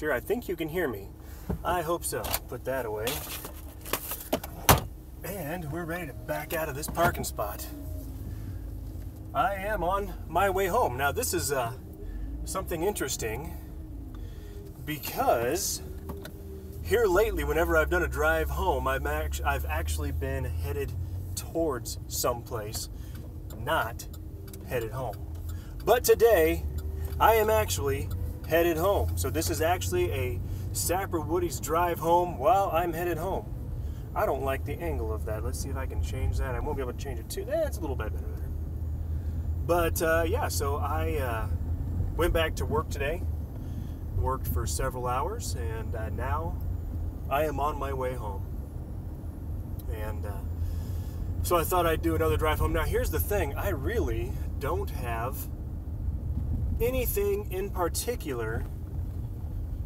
sure. I think you can hear me. I hope so. Put that away. And we're ready to back out of this parking spot. I am on my way home. Now this is something interesting because here lately, whenever I've done a drive home, I've actually been headed towards someplace, not headed home. But today, I am actually headed home. So this is actually a Sapper Woody's drive home while I'm headed home. I don't like the angle of that. Let's see if I can change that. I won't be able to change it too. That's a little bit better there. But yeah, so I went back to work today. Worked for several hours, and now I am on my way home. And so I thought I'd do another drive home. Now here's the thing, I really don't have anything in particular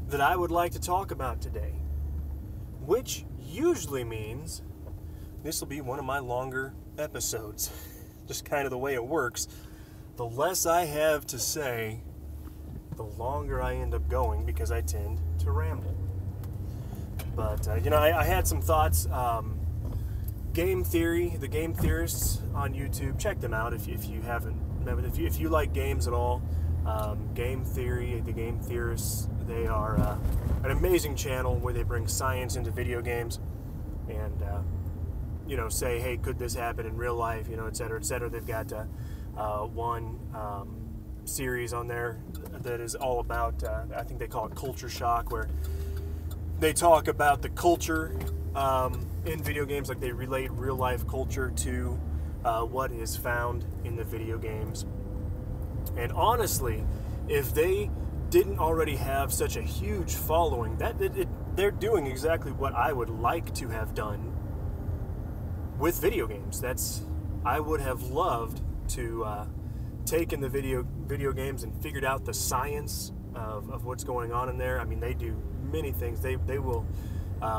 that I would like to talk about today, which usually means this will be one of my longer episodes. Just kind of the way it works. The less I have to say, the longer I end up going because I tend to ramble. But, you know, I had some thoughts. Game Theory, the Game Theorists on YouTube, check them out if you haven't. If you like games at all, Game Theory, the Game Theorists, they are an amazing channel where they bring science into video games and, you know, say, hey, could this happen in real life, you know, et cetera, et cetera. They've got one series on there that is all about, I think they call it culture shock, where they talk about the culture in video games, like they relate real life culture to what is found in the video games. And honestly, if they didn't already have such a huge following, they're doing exactly what I would like to have done with video games. I would have loved to taken the video games and figured out the science of what's going on in there. I mean, they do many things. They will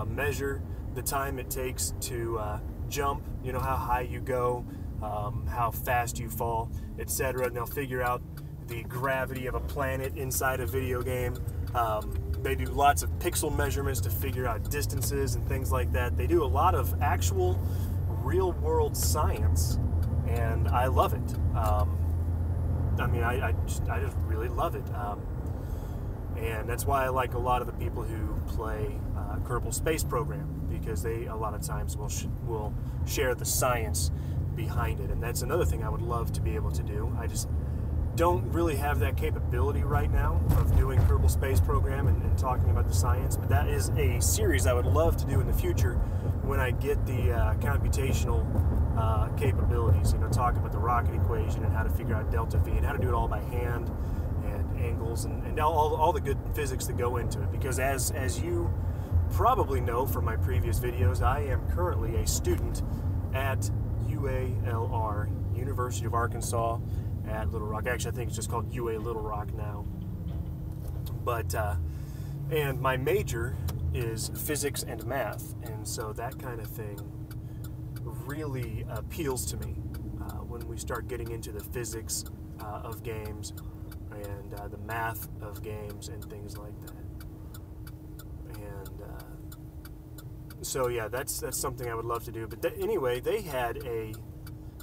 measure the time it takes to jump, you know, how high you go, how fast you fall, etc. And they'll figure out the gravity of a planet inside a video game. They do lots of pixel measurements to figure out distances and things like that. They do a lot of actual real-world science, and I love it. I mean, I just really love it. And that's why I like a lot of the people who play Kerbal Space Program, because they a lot of times will share the science behind it. And that's another thing I would love to be able to do. I just don't really have that capability right now of doing Kerbal Space Program and talking about the science. But that is a series I would love to do in the future when I get the computational capabilities, you know, talk about the rocket equation and how to figure out delta V and how to do it all by hand and angles and all the good physics that go into it. Because as you probably know from my previous videos, I am currently a student at UALR, University of Arkansas at Little Rock. Actually, I think it's just called UA Little Rock now. But and my major is physics and math, and so that kind of thing really appeals to me when we start getting into the physics of games and the math of games and things like that. And so yeah, that's something I would love to do. But anyway, they had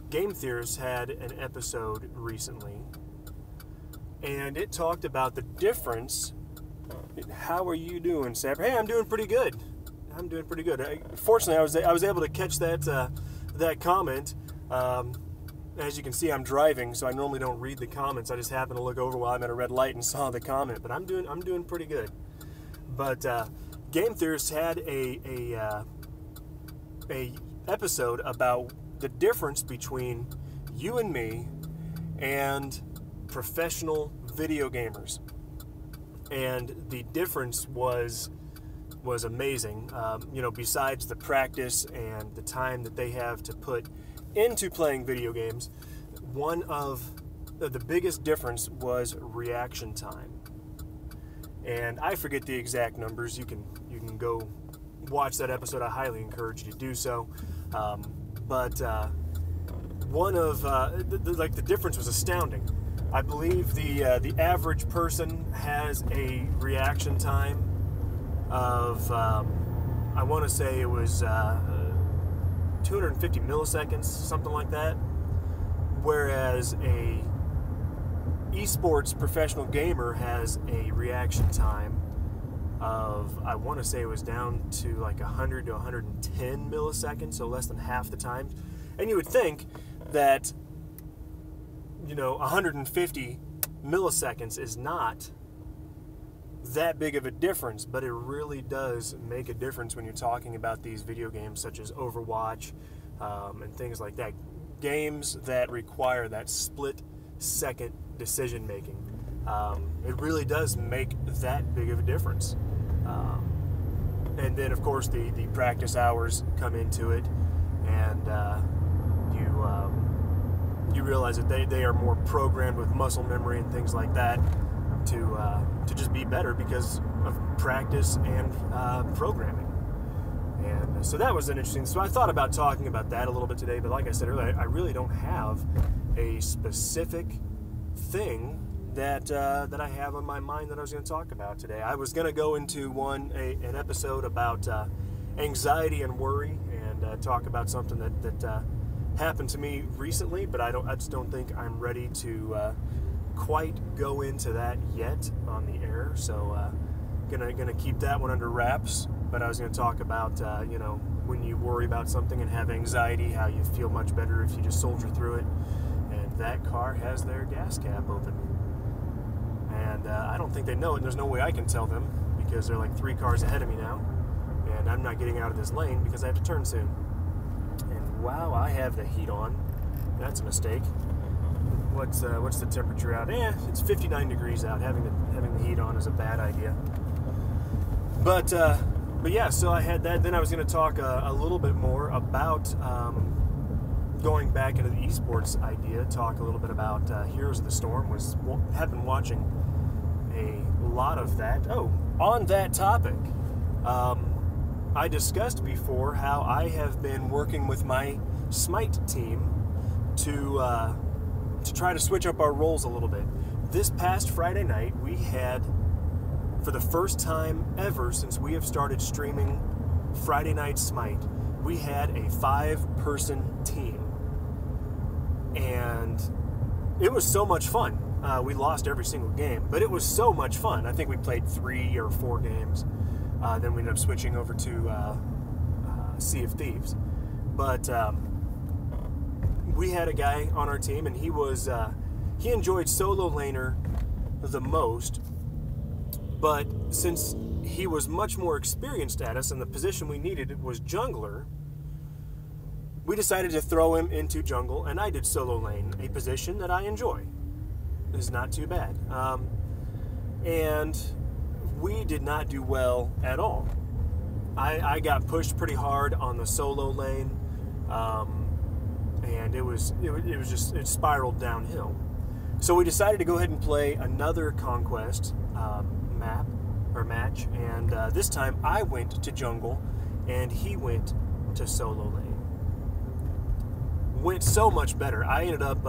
Game Theorists had an episode recently, and it talked about the difference. How are you doing, Sapper? Hey, I'm doing pretty good. I'm doing pretty good. Fortunately, I was able to catch that comment. As you can see, I'm driving, so I normally don't read the comments. I just happen to look over while I'm at a red light and saw the comment. But I'm doing pretty good. But Game Theorists had a episode about the difference between you and me and professional video gamers. And the difference was amazing. You know, besides the practice and the time that they have to put into playing video games, one of the biggest difference was reaction time. And I forget the exact numbers. You can go watch that episode. I highly encourage you to do so. But one of the difference was astounding. I believe the average person has a reaction time of, I want to say it was 250 milliseconds, something like that. Whereas a esports professional gamer has a reaction time of, I want to say it was down to like 100 to 110 milliseconds, so less than half the time. And you would think that, 150 milliseconds is not that big of a difference, but it really does make a difference when you're talking about these video games such as Overwatch and things like that. Games that require that split-second decision making. It really does make that big of a difference. And then, of course, the practice hours come into it, and you realize that they are more programmed with muscle memory and things like that to just be better because of practice and programming. And so that was interesting. So I thought about talking about that a little bit today, but like I said earlier, I really don't have a specific thing that I have on my mind that I was going to talk about today. I was going to go into an episode about anxiety and worry, and talk about something that happened to me recently, but I just don't think I'm ready to quite go into that yet on the air. So gonna keep that one under wraps. But I was going to talk about when you worry about something and have anxiety, how you feel much better if you just soldier through it. And that car has their gas cap open. And I don't think they know it, and there's no way I can tell them because they're like 3 cars ahead of me now. And I'm not getting out of this lane because I have to turn soon. And wow, I have the heat on. That's a mistake. What's the temperature out? It's 59 degrees out. Having the heat on is a bad idea. But yeah, so I had that. Then I was going to talk a little bit more about going back into the esports idea. Talk a little bit about Heroes of the Storm. Have been watching a lot of that. Oh, on that topic, I discussed before how I have been working with my Smite team to try to switch up our roles a little bit. This past Friday night, we had, for the first time ever since we have started streaming Friday Night Smite, we had a 5-person team. And it was so much fun. We lost every single game, but it was so much fun. I think we played 3 or 4 games. Then we ended up switching over to Sea of Thieves. But we had a guy on our team, and he enjoyed solo laner the most. But since he was much more experienced at us and the position we needed was jungler, we decided to throw him into jungle, and I did solo lane, a position that I enjoy. It's not too bad. And we did not do well at all. I got pushed pretty hard on the solo lane, and it spiraled downhill. So we decided to go ahead and play another Conquest match, and this time I went to jungle, and he went to solo lane. Went so much better. I ended up,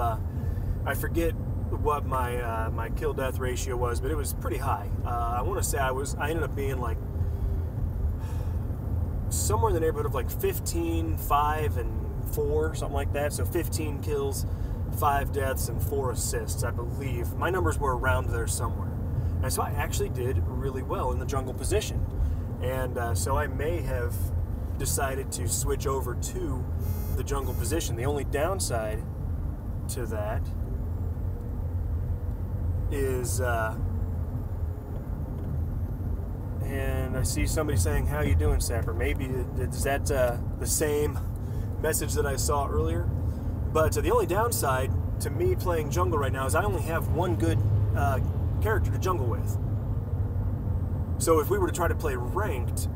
I forget what my kill death ratio was, but it was pretty high. I want to say I ended up being like somewhere in the neighborhood of like 15, 5, and 4, something like that. So 15 kills, 5 deaths, and 4 assists, I believe. My numbers were around there somewhere. And so I actually did really well in the jungle position. And so I may have decided to switch over to the jungle position. The only downside to that is, and I see somebody saying, "How you doing, Sapper?" Maybe is that the same message that I saw earlier? But the only downside to me playing jungle right now is I only have one good character to jungle with. So if we were to try to play ranked,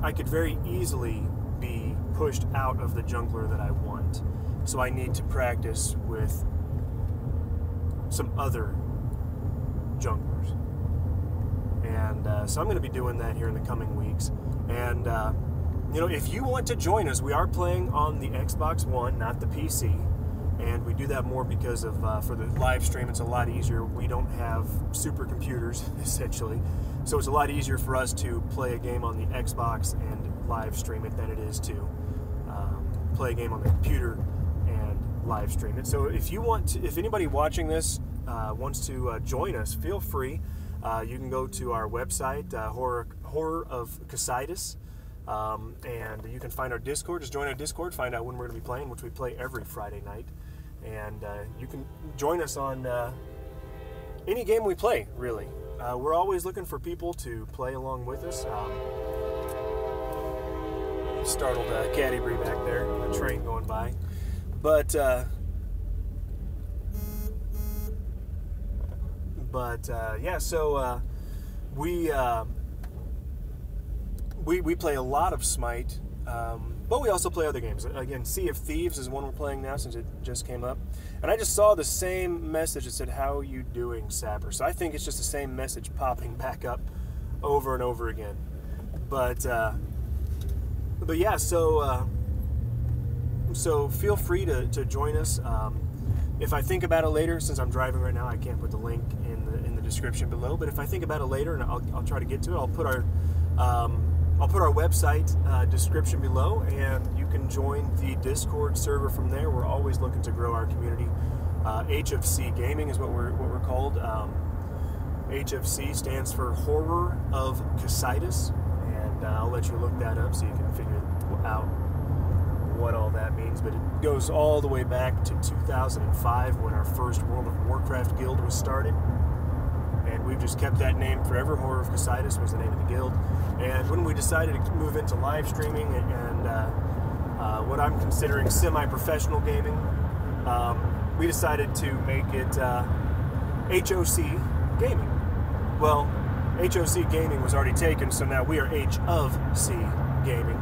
I could very easily be pushed out of the jungler that I want. So I need to practice with some other junglers. And so I'm going to be doing that here in the coming weeks. And, if you want to join us, we are playing on the Xbox One, not the PC. And we do that more because of for the live stream, it's a lot easier. We don't have supercomputers, essentially. So it's a lot easier for us to play a game on the Xbox and live stream it than it is to play a game on the computer and live stream it. So if you want to, if anybody watching this wants to join us, feel free. You can go to our website, Horror of Casitas, and you can find our Discord. Just join our Discord, find out when we're going to be playing, which we play every Friday night. And you can join us on any game we play, really. We're always looking for people to play along with us. Startled Cadbury back there, a train going by. But yeah, so we play a lot of Smite, but we also play other games. Again, Sea of Thieves is one we're playing now since it just came up. And I just saw the same message that said, "How are you doing, Sapper?" So I think it's just the same message popping back up over and over again. But yeah, so feel free to join us. If I think about it later, since I'm driving right now, I can't put the link in the description below. But if I think about it later, and I'll try to get to it, I'll put our website description below, and you can join the Discord server from there. We're always looking to grow our community. HFC Gaming is what we're called. HFC stands for Horror of Casitas, and I'll let you look that up so you can figure out what all that means. But it goes all the way back to 2005 when our first World of Warcraft guild was started. And we've just kept that name forever. Horror of Casitas was the name of the guild. And when we decided to move into live streaming and what I'm considering semi-professional gaming, we decided to make it HOC Gaming. Well, HOC Gaming was already taken, so now we are H of C Gaming.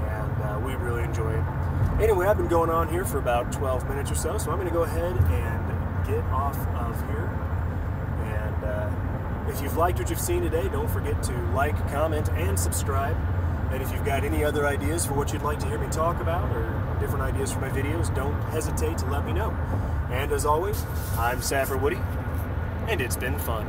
And we really enjoy it. Anyway, I've been going on here for about 12 minutes or so, so I'm going to go ahead and get off of here. If you've liked what you've seen today, don't forget to like, comment, and subscribe. And if you've got any other ideas for what you'd like to hear me talk about, or different ideas for my videos, don't hesitate to let me know. And as always, I'm Sapper Woody, and it's been fun.